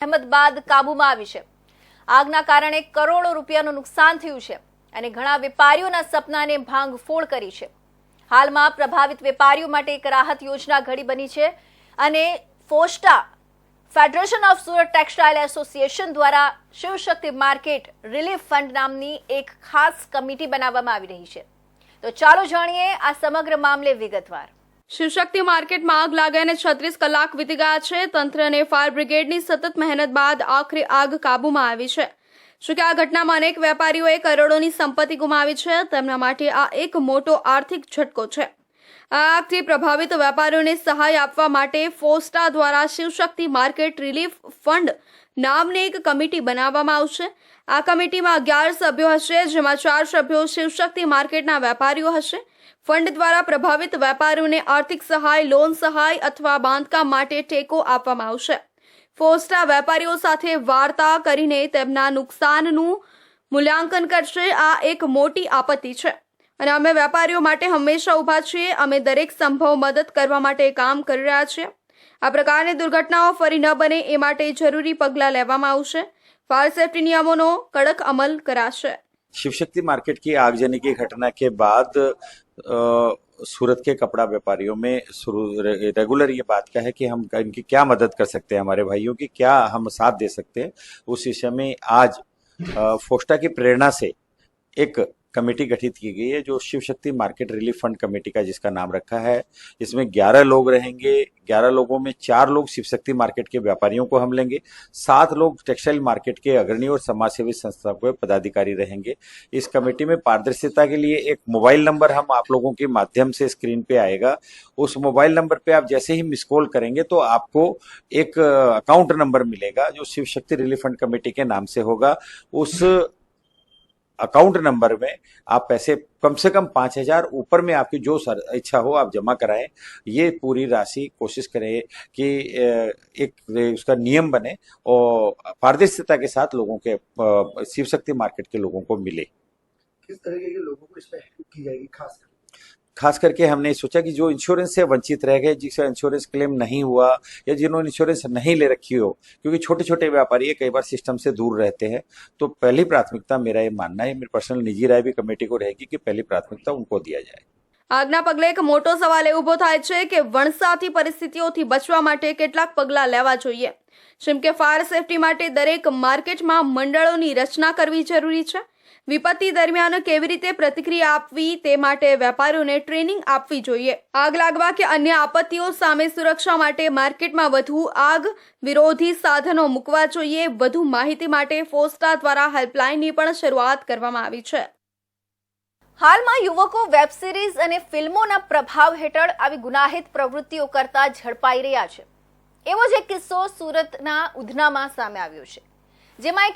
અહેમદાબાદ કાબૂમાં આવી છે। આગના કારણે કરોડો રૂપિયાનું નુકસાન થયું છે અને ઘણા વેપારીઓના સપનાને ભાંગફોડ કરી છે। હાલમાં પ્રભાવિત વેપારીઓ માટે એક રાહત યોજના ઘડી બની છે અને FOSTA federation of Surat textile association દ્વારા શિવશક્તિ માર્કેટ રિલીફ ફંડ નામની એક ખાસ કમિટી બનાવવામાં આવી રહી છે। તો ચાલો જાણીએ આ સમગ્ર મામલે વિગતવાર। શિવશક્તિ માર્કેટમાં આગ લાગ્યાને 36 કલાક વીતી ગયા છે। તંત્ર અને ફાયર બ્રિગેડની સતત મહેનત બાદ આખરે આગ કાબૂમાં આવી છે। જોકે આ ઘટનામાં અનેક વેપારીઓએ કરોડોની સંપત્તિ ગુમાવી છે। તેમના માટે આ એક મોટો આર્થિક ઝટકો છે। આ આગથી પ્રભાવિત વેપારીઓને સહાય આપવા માટે ફોસ્ટા દ્વારા શિવશક્તિ માર્કેટ રિલીફ ફંડ નામની એક કમિટી બનાવવામાં આવશે। આ કમિટીમાં 11 સભ્યો હશે, જેમાં 4 સભ્યો શિવશક્તિ માર્કેટના વેપારીઓ હશે। ફંડ દ્વારા પ્રભાવિત વેપારીઓને આર્થિક સહાય, લોન સહાય અથવા બાંધકામ માટે ટેકો આપવામાં આવશે। ફોસ્ટા વેપારીઓ સાથે વાર્તા કરીને તેમના નુકસાનનું મૂલ્યાંકન કરશે। આ એક મોટી આપત્તિ છે અને અમે વેપારીઓ માટે હંમેશા ઊભા છીએ। અમે દરેક સંભવ મદદ કરવા માટે કામ કરી રહ્યા છીએ। આ પ્રકારની દુર્ઘટનાઓ ફરી ન બને એ માટે જરૂરી પગલાં લેવામાં આવશે। फायर सेफ्टी नियमों नो कड़क अमल कराशे। शिवशक्ति मार्केट की आगजनी की घटना के बाद सूरत के कपड़ा व्यापारियों में रेगुलर ये बात क्या है कि हम इनकी क्या मदद कर सकते हैं, हमारे भाइयों की क्या हम साथ दे सकते हैं। उस विषय में आज फोस्टा की प्रेरणा से एक कमेटी गठित की गई है, जो Shivshakti market relief fund committee का जिसका नाम रखा है। इसमें 11 लोग रहेंगे। 11 लोगों में 4 लोग शिवशक्ति मार्केट के व्यापारियों को हम लेंगे, 7 लोग टेक्सटाइल मार्केट के अग्रणी और समाजसेवी संस्था के पदाधिकारी रहेंगे। इस कमेटी में पारदर्शिता के लिए एक मोबाइल नंबर हम आप लोगों के माध्यम से स्क्रीन पे आएगा। उस मोबाइल नंबर पे आप जैसे ही मिस कॉल करेंगे तो आपको एक अकाउंट नंबर मिलेगा, जो शिवशक्ति रिलीफ फंड कमेटी के नाम से होगा। उस अकाउंट नंबर में आप पैसे कम से कम 5,000 ऊपर में आपकी जो इच्छा हो आप जमा कराएं। ये पूरी राशि कोशिश करें कि एक उसका नियम बने और पारदर्शिता के साथ लोगों के शिवशक्ति मार्केट के लोगों को मिले। किस तरीके के लोगों को इसमें हेल्प की जाएगी? खास करके हमने सोचा कि जो इंश्योरेंस से वंचित रह गए, जिसका इंश्योरेंस क्लेम नहीं हुआ या जिन्होंने इंश्योरेंस नहीं ले रखी हो, क्योंकि छोटे छोटे व्यापारी कई बार सिस्टम से दूर रहते हैं, तो पहली प्राथमिकता मेरा ये मानना है, मेरी पर्सनल निजी राय भी कमेटी को रहेगी कि पहली प्राथमिकता उनको दिया जाए। આગના પગલે એક મોટો સવાલ એ ઊભો થાય છે કે વણસાથી પરિસ્થિતિઓથી બચવા માટે કેટલાક પગલાં લેવા જોઈએ। જેમ કે ફાયર સેફટી માટે દરેક માર્કેટમાં મંડળોની રચના કરવી જરૂરી છે। વિપત્તિ દરમિયાન કેવી રીતે પ્રતિક્રિયા આપવી તે માટે વેપારીઓને ટ્રેનિંગ આપવી જોઈએ। આગ લાગવા કે અન્ય આપત્તિઓ સામે સુરક્ષા માટે માર્કેટમાં વધુ આગ વિરોધી સાધનો મૂકવા જોઈએ। વધુ માહિતી માટે ફોસ્ટા દ્વારા હેલ્પલાઇનની પણ શરૂઆત કરવામાં આવી છે। હાલમાં યુવકો વેબ સિરીઝ અને ફિલ્મોના પ્રભાવ હેઠળ આવી ગુનાહિત પ્રવૃત્તિઓ કરતા ઝડપાઈ રહ્યા છે। એવો જ એક કિસ્સો સુરતના ઉધનામાં સામે આવ્યો છે, જેમાં એક